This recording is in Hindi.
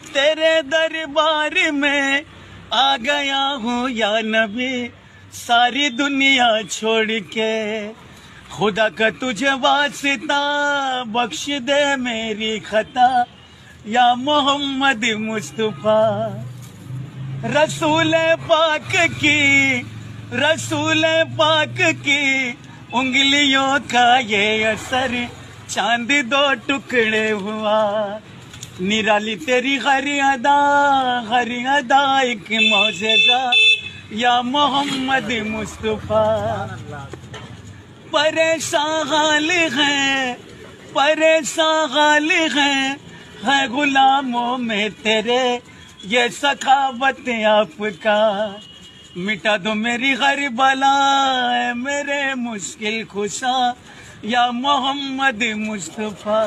तेरे दरबार में आ गया हूँ या नबी, सारी दुनिया छोड़ के। खुदा का तुझे वास्ता बख्श दे मेरी खता, या मोहम्मद मुस्तफा। रसूल पाक की उंगलियों का ये असर, चांद दो टुकड़े हुआ। निराली तेरी हर अदा एक मौजज़ा, या मोहम्मद मुस्तफा। परेशान हाल है गुलामों में तेरे, ये सखावत आपका। मिटा दो मेरी हर बला, मेरे मुश्किल खुशा, या मोहम्मद मुस्तफा।